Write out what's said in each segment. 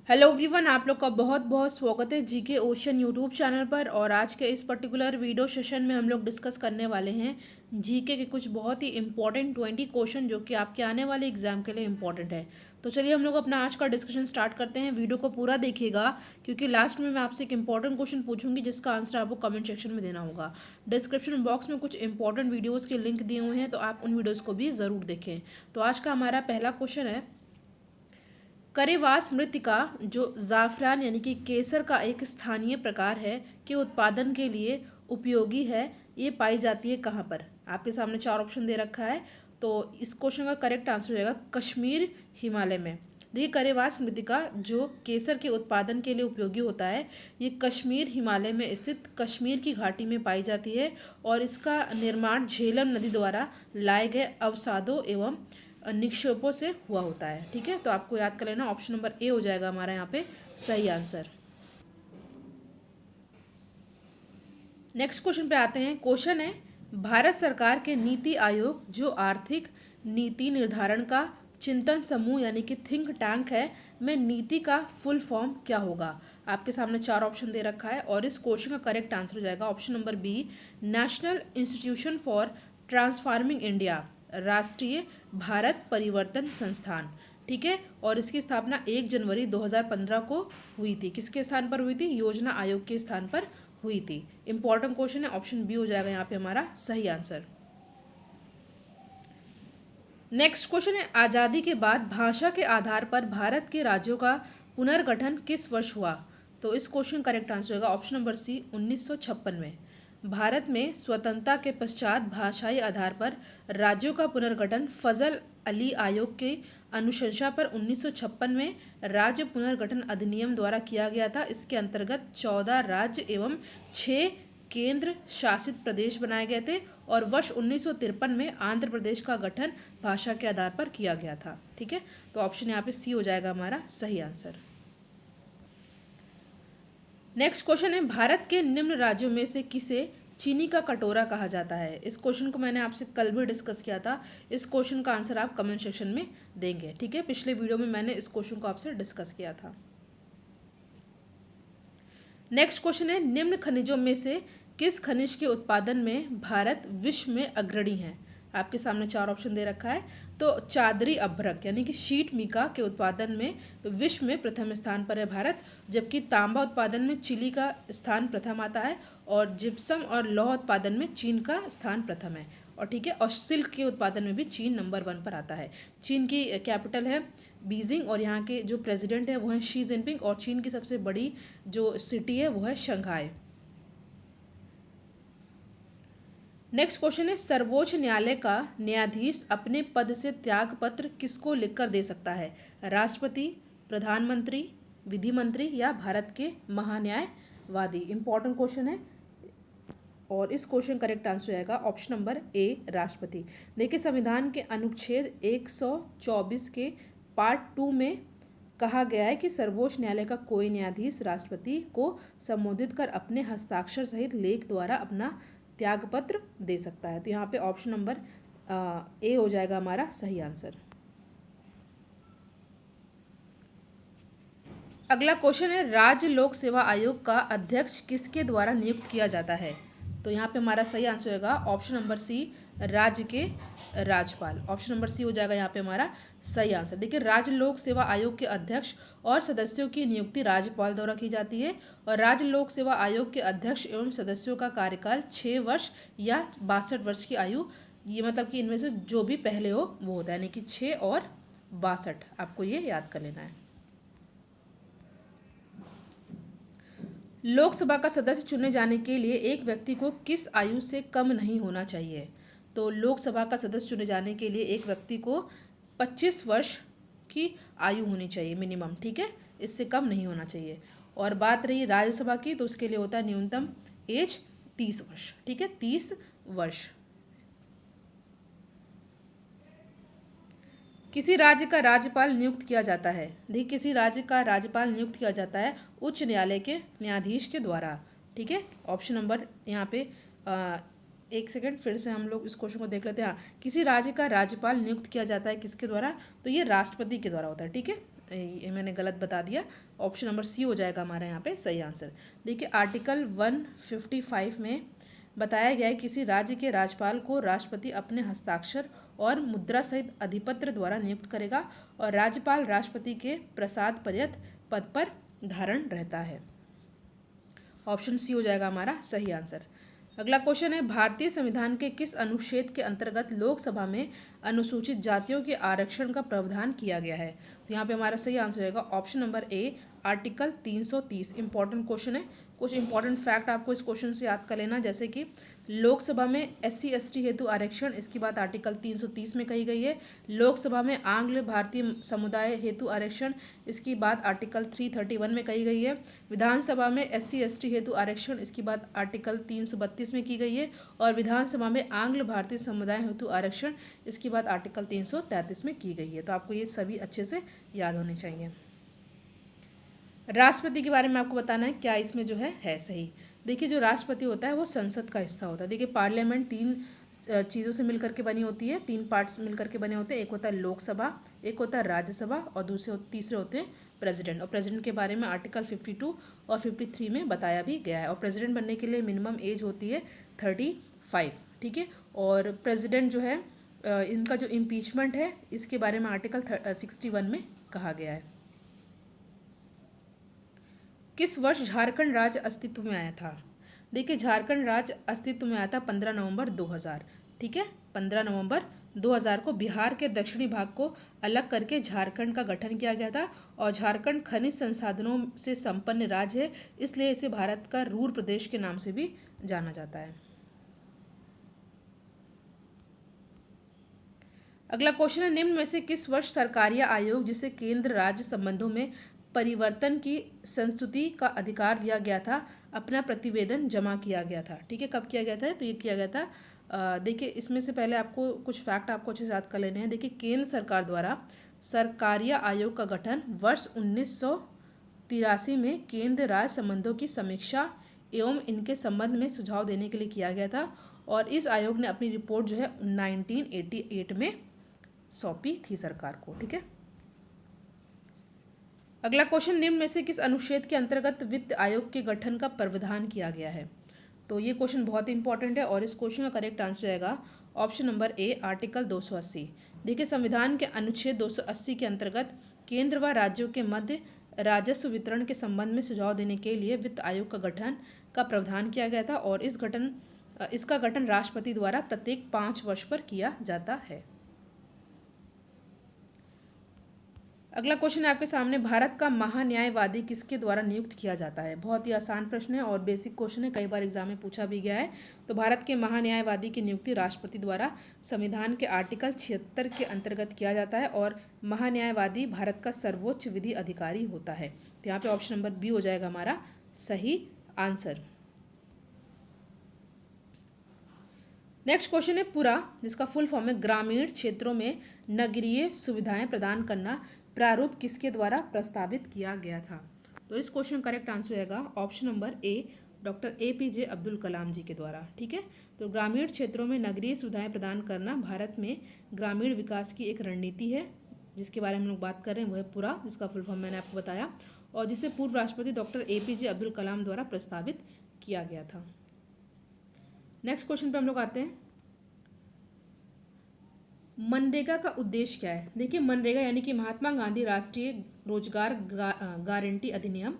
Hello everyone, आप लोग का बहुत बहुत स्वागत है जीके ओशन यूट्यूब चैनल पर। और आज के इस पर्टिकुलर वीडियो सेशन में हम लोग डिस्कस करने वाले हैं जीके के कुछ बहुत ही इंपॉर्टेंट 20 क्वेश्चन जो कि आपके आने वाले एग्जाम के लिए इंपॉर्टेंट है। तो चलिए हम लोग अपना आज का डिस्कशन स्टार्ट करते हैं। वीडियो को पूरा देखिएगा क्योंकि लास्ट में मैं आपसे एक इंपॉर्टेंट क्वेश्चन पूछूंगी जिसका आंसर आपको कमेंट सेक्शन में देना होगा। डिस्क्रिप्शन बॉक्स में कुछ इंपॉर्टेंट वीडियोज़ के लिंक दिए हुए हैं, तो आप उन वीडियोज़ को भी ज़रूर देखें। तो आज का हमारा पहला क्वेश्चन है, करेवास मृत्तिका जो ज़ाफ़रान यानी कि केसर का एक स्थानीय प्रकार है के उत्पादन के लिए उपयोगी है, ये पाई जाती है कहाँ पर। आपके सामने चार ऑप्शन दे रखा है, तो इस क्वेश्चन का करेक्ट आंसर हो जाएगा कश्मीर, हिमालय में। देखिए, करेवास मृत्तिका जो केसर के उत्पादन के लिए उपयोगी होता है, ये कश्मीर, हिमालय में स्थित कश्मीर की घाटी में पाई जाती है और इसका निर्माण झेलम नदी द्वारा लाए गए अवसादों एवं निक्षेपों से हुआ होता है। ठीक है, तो आपको याद कर लेना, ऑप्शन नंबर ए हो जाएगा हमारा यहाँ पे सही आंसर। नेक्स्ट क्वेश्चन पे आते हैं। क्वेश्चन है, भारत सरकार के नीति आयोग जो आर्थिक नीति निर्धारण का चिंतन समूह यानी कि थिंक टैंक है, में नीति का फुल फॉर्म क्या होगा। आपके सामने चार ऑप्शन दे रखा है और इस क्वेश्चन का करेक्ट आंसर हो जाएगा option number B, national institution for transforming India, राष्ट्रीय भारत परिवर्तन संस्थान। ठीक है, और इसकी स्थापना 1 जनवरी 2015 को हुई थी। किसके स्थान पर हुई थी? योजना आयोग के स्थान पर हुई थी। इंपॉर्टेंट क्वेश्चन है, ऑप्शन बी हो जाएगा यहाँ पे हमारा सही आंसर। नेक्स्ट क्वेश्चन है, आज़ादी के बाद भाषा के आधार पर भारत के राज्यों का पुनर्गठन किस वर्ष हुआ। तो इस क्वेश्चन करेक्ट आंसर होगा ऑप्शन नंबर सी, 1956 में। भारत में स्वतंत्रता के पश्चात भाषाई आधार पर राज्यों का पुनर्गठन फजल अली आयोग के अनुशंसा पर 1956 में राज्य पुनर्गठन अधिनियम द्वारा किया गया था। इसके अंतर्गत 14 राज्य एवं 6 केंद्र शासित प्रदेश बनाए गए थे और वर्ष 1953 में आंध्र प्रदेश का गठन भाषा के आधार पर किया गया था। ठीक है, तो ऑप्शन यहाँ पे सी हो जाएगा हमारा सही आंसर। नेक्स्ट क्वेश्चन है, भारत के निम्न राज्यों में से किसे चीनी का कटोरा कहा जाता है। इस क्वेश्चन को मैंने आपसे कल भी डिस्कस किया था। इस क्वेश्चन का आंसर आप कमेंट सेक्शन में देंगे। ठीक है, पिछले वीडियो में मैंने इस क्वेश्चन को आपसे डिस्कस किया था। नेक्स्ट क्वेश्चन है, निम्न खनिजों में से किस खनिज के उत्पादन में भारत विश्व में अग्रणी है। आपके सामने चार ऑप्शन दे रखा है। तो चादरी अभ्रक यानी कि शीट मीका के उत्पादन में विश्व में प्रथम स्थान पर है भारत, जबकि तांबा उत्पादन में चिली का स्थान प्रथम आता है और जिप्सम और लौह उत्पादन में चीन का स्थान प्रथम है। और ठीक है, और सिल्क के उत्पादन में भी चीन नंबर 1 पर आता है। चीन की कैपिटल है बीजिंग और यहाँ के जो प्रेसिडेंट है वो है शी जिनपिंग और चीन की सबसे बड़ी जो सिटी है वो है शंघाई। नेक्स्ट क्वेश्चन है, सर्वोच्च न्यायालय का न्यायाधीश अपने पद से त्याग पत्र किसको लिखकर दे सकता है। राष्ट्रपति, प्रधानमंत्री, विधि मंत्री या भारत के महान्यायवादी। इंपॉर्टेंट क्वेश्चन है और इस क्वेश्चन करेक्ट आंसर आएगा ऑप्शन नंबर ए, राष्ट्रपति। देखिए, संविधान के अनुच्छेद 124 के पार्ट 2 में कहा गया है कि सर्वोच्च न्यायालय का कोई न्यायाधीश राष्ट्रपति को संबोधित कर अपने हस्ताक्षर सहित लेख द्वारा अपना त्यागपत्र दे सकता है। तो यहाँ पे ऑप्शन नंबर ए हो जाएगा हमारा सही आंसर। अगला क्वेश्चन है, राज्य लोक सेवा आयोग का अध्यक्ष किसके द्वारा नियुक्त किया जाता है। तो यहाँ पे हमारा सही आंसर होगा ऑप्शन नंबर सी, राज्य के राज्यपाल। ऑप्शन नंबर सी हो जाएगा यहाँ पे हमारा सही आंसर। देखिए, राज्य लोक सेवा आयोग के अध्यक्ष और सदस्यों की नियुक्ति राज्यपाल द्वारा की जाती है और राज्य लोक सेवा आयोग के अध्यक्ष एवं सदस्यों का कार्यकाल 6 वर्ष या 62 वर्ष की आयु, ये मतलब कि इनमें से जो भी पहले हो वो होता है, यानी कि 6 और 62। आपको ये याद कर लेना है। लोकसभा का सदस्य चुने जाने के लिए एक व्यक्ति को किस आयु से कम नहीं होना चाहिए। तो लोकसभा का सदस्य चुने जाने के लिए एक व्यक्ति को 25 वर्ष की आयु होनी चाहिए मिनिमम। ठीक है, इससे कम नहीं होना चाहिए। और बात रही राज्यसभा की, तो उसके लिए होता है न्यूनतम एज 30 वर्ष। ठीक है, 30 वर्ष। किसी राज्य का राज्यपाल नियुक्त किया जाता है। देखिए, किसी राज्य का राज्यपाल नियुक्त किया जाता है उच्च न्यायालय के न्यायाधीश के द्वारा। ठीक है, ऑप्शन नंबर यहाँ पे एक सेकंड फिर से हम लोग इस क्वेश्चन को देख लेते हैं। हाँ, किसी राज्य का राज्यपाल नियुक्त किया जाता है किसके द्वारा, तो ये राष्ट्रपति के द्वारा होता है। ठीक है, ये मैंने गलत बता दिया, ऑप्शन नंबर सी हो जाएगा हमारा यहाँ पे सही आंसर। देखिए आर्टिकल 155 में बताया गया है किसी राज्य के राज्यपाल को राष्ट्रपति अपने हस्ताक्षर और मुद्रा सहित अधिपत्र द्वारा नियुक्त करेगा और राज्यपाल राष्ट्रपति के प्रसाद पर्यंत पद पर धारण रहता है। ऑप्शन सी हो जाएगा हमारा सही आंसर। अगला क्वेश्चन है भारतीय संविधान के किस अनुच्छेद के अंतर्गत लोकसभा में अनुसूचित जातियों के आरक्षण का प्रावधान किया गया है। तो यहाँ पे हमारा सही आंसर रहेगा ऑप्शन नंबर ए आर्टिकल 330। इंपॉर्टेंट क्वेश्चन है, कुछ इंपॉर्टेंट फैक्ट आपको इस क्वेश्चन से याद कर लेना, जैसे कि लोकसभा में SC ST हेतु आरक्षण, इसकी बात आर्टिकल 330 में कही गई है। लोकसभा में आंग्ल भारतीय समुदाय हेतु आरक्षण, इसकी बात आर्टिकल 331 में कही गई है। विधानसभा में SC ST हेतु आरक्षण, इसकी बात आर्टिकल 332 में की गई है। और विधानसभा में आंग्ल भारतीय समुदाय हेतु आरक्षण, इसकी बात आर्टिकल 333 में की गई है। तो आपको ये सभी अच्छे से याद होने चाहिए। राष्ट्रपति के बारे में आपको बताना है क्या इसमें जो है सही। देखिए जो राष्ट्रपति होता है वो संसद का हिस्सा होता है। देखिए पार्लियामेंट तीन चीज़ों से मिलकर के बनी होती है, तीन पार्ट्स मिलकर के बने होते हैं। एक होता है लोकसभा, एक होता है राज्यसभा और तीसरे होते हैं प्रेसिडेंट। और प्रेसिडेंट के बारे में आर्टिकल 52 और 53 में बताया भी गया है। और प्रेसिडेंट बनने के लिए मिनिमम एज होती है 35, ठीक है। और प्रेसिडेंट जो है इनका जो इम्पीचमेंट है इसके बारे में आर्टिकल 61 में कहा गया है। किस वर्ष झारखंड राज्य अस्तित्व में आया था। देखिए झारखंड राज्य अस्तित्व में आया था 15 नवंबर 2000, ठीक है। 15 नवंबर 2000 को बिहार के दक्षिणी भाग को अलग करके झारखंड का गठन किया गया था। और झारखंड खनिज संसाधनों से संपन्न राज्य है, इसलिए इसे भारत का रूर प्रदेश के नाम से भी जाना जाता है। अगला क्वेश्चन है निम्न में से किस वर्ष सरकारिया आयोग, जिसे केंद्र राज्य संबंधों में परिवर्तन की संस्तुति का अधिकार दिया गया था, अपना प्रतिवेदन जमा किया गया था। ठीक है, कब किया गया था? तो ये किया गया था देखिए इसमें से पहले आपको कुछ फैक्ट आपको अच्छे से याद कर लेने हैं। देखिए केंद्र सरकार द्वारा सरकारिया आयोग का गठन वर्ष 1983 में केंद्र राज्य संबंधों की समीक्षा एवं इनके संबंध में सुझाव देने के लिए किया गया था। और इस आयोग ने अपनी रिपोर्ट जो है 1988 में सौंपी थी सरकार को। ठीक है, अगला क्वेश्चन निम्न में से किस अनुच्छेद के अंतर्गत वित्त आयोग के गठन का प्रावधान किया गया है? तो ये क्वेश्चन बहुत इंपॉर्टेंट है और इस क्वेश्चन का करेक्ट आंसर रहेगा ऑप्शन नंबर ए आर्टिकल 280। देखिए संविधान के अनुच्छेद 280 के अंतर्गत केंद्र व राज्यों के मध्य राजस्व वितरण के संबंध में सुझाव देने के लिए वित्त आयोग का गठन का प्रावधान किया गया था। और इसका गठन राष्ट्रपति द्वारा प्रत्येक 5 वर्ष पर किया जाता है। अगला क्वेश्चन है आपके सामने, भारत का महान्यायवादी किसके द्वारा नियुक्त किया जाता है? बहुत ही आसान प्रश्न है और बेसिक क्वेश्चन है, कई बार एग्जाम में पूछा भी गया है। तो भारत के महान्यायवादी की नियुक्ति राष्ट्रपति द्वारा संविधान के आर्टिकल 76 के अंतर्गत किया जाता है। और महान्यायवादी भारत का सर्वोच्च विधि अधिकारी होता है। तो यहाँ पे ऑप्शन नंबर बी हो जाएगा हमारा सही आंसर। नेक्स्ट क्वेश्चन है पुरा, जिसका फुल फॉर्म है ग्रामीण क्षेत्रों में नगरीय सुविधाएं प्रदान करना, प्रारूप किसके द्वारा प्रस्तावित किया गया था? तो इस क्वेश्चन का करेक्ट आंसर रहेगा option number A doctor APJ Abdul Kalam ji के द्वारा। ठीक है, तो ग्रामीण क्षेत्रों में नगरीय सुविधाएं प्रदान करना भारत में ग्रामीण विकास की एक रणनीति है, जिसके बारे में हम लोग बात कर रहे हैं वो है पुरा, जिसका फुल फॉर्म मैंने आपको बताया, और जिसे पूर्व राष्ट्रपति डॉक्टर APJ अब्दुल कलाम द्वारा प्रस्तावित किया गया था। नेक्स्ट क्वेश्चन पे हम लोग आते हैं, मनरेगा का उद्देश्य क्या है? देखिए मनरेगा यानी कि महात्मा गांधी राष्ट्रीय रोजगार गारंटी अधिनियम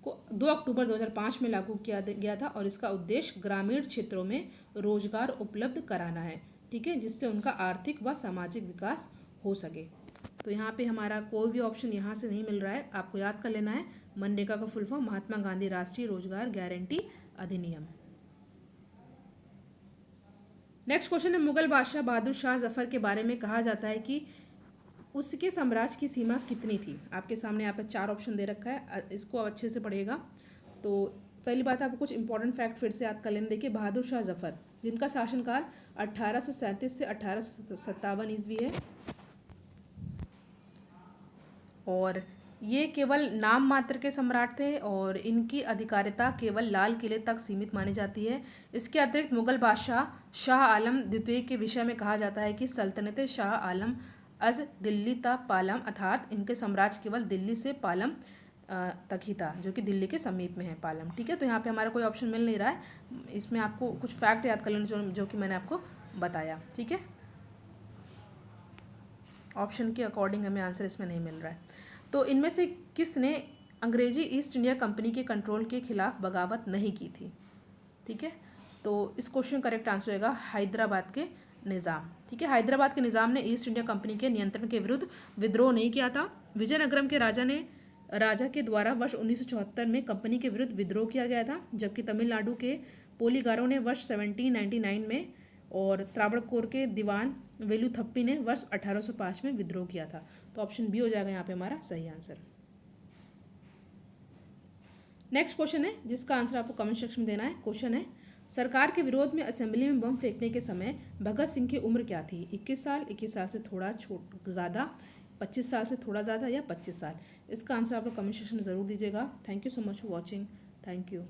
को 2 अक्टूबर 2005 में लागू किया गया था। और इसका उद्देश्य ग्रामीण क्षेत्रों में रोजगार उपलब्ध कराना है। ठीक है, जिससे उनका आर्थिक व सामाजिक विकास हो सके। तो यहाँ पे हमारा कोई भी ऑप्शन यहाँ से नहीं मिल रहा है, आपको याद कर लेना है। मनरेगा का फुल फॉर्म महात्मा गांधी राष्ट्रीय रोजगार गारंटी अधिनियम। नेक्स्ट क्वेश्चन है मुगल बादशाह बहादुर शाह जफर के बारे में कहा जाता है कि उसके साम्राज्य की सीमा कितनी थी? आपके सामने यहाँ पे 4 ऑप्शन दे रखा है, इसको आप अच्छे से पढ़िएगा। तो पहली बात आपको कुछ इंपॉर्टेंट फैक्ट फिर से याद कर लेना। देखिए बहादुर शाह जफर, जिनका शासनकाल 1837 से 1857 ईस्वी है, और ये केवल नाम मात्र के सम्राट थे और इनकी अधिकारिता केवल लाल किले तक सीमित मानी जाती है। इसके अतिरिक्त मुगल बादशाह शाह आलम द्वितीय के विषय में कहा जाता है कि सल्तनत शाह आलम अज दिल्ली ता पालम, अर्थात इनके साम्राज्य केवल दिल्ली से पालम तक ही था, जो कि दिल्ली के समीप में है पालम। ठीक है, तो यहाँ पे हमारा कोई ऑप्शन मिल नहीं रहा है, इसमें आपको कुछ फैक्ट याद कर लेना जो कि मैंने आपको बताया। ठीक है, ऑप्शन के अकॉर्डिंग हमें आंसर इसमें नहीं मिल रहा है। तो इनमें से किसने अंग्रेजी ईस्ट इंडिया कंपनी के कंट्रोल के खिलाफ बगावत नहीं की थी? ठीक है, तो इस क्वेश्चन का करेक्ट आंसर होगा हैदराबाद के निज़ाम। ठीक है, हैदराबाद के निज़ाम ने ईस्ट इंडिया कंपनी के नियंत्रण के विरुद्ध विद्रोह नहीं किया था। विजयनगरम के राजा के द्वारा वर्ष 1974 में कंपनी के विरुद्ध विद्रोह किया गया था, जबकि तमिलनाडु के पोलीगारों ने वर्ष 1799 में और त्रावणकोर के दीवान वेलुथप्पी ने वर्ष 1805 में विद्रोह किया था। तो ऑप्शन बी हो जाएगा यहाँ पे हमारा सही आंसर। नेक्स्ट क्वेश्चन है जिसका आंसर आपको कमेंट सेक्शन में देना है। क्वेश्चन है, सरकार के विरोध में असेंबली में बम फेंकने के समय भगत सिंह की उम्र क्या थी? 21 साल, 21 साल से थोड़ा ज़्यादा, 25 साल से थोड़ा ज़्यादा या 25 साल? इसका आंसर आप लोग कमेंट सेक्शन में ज़रूर दीजिएगा। Thank you so much for watching. Thank you.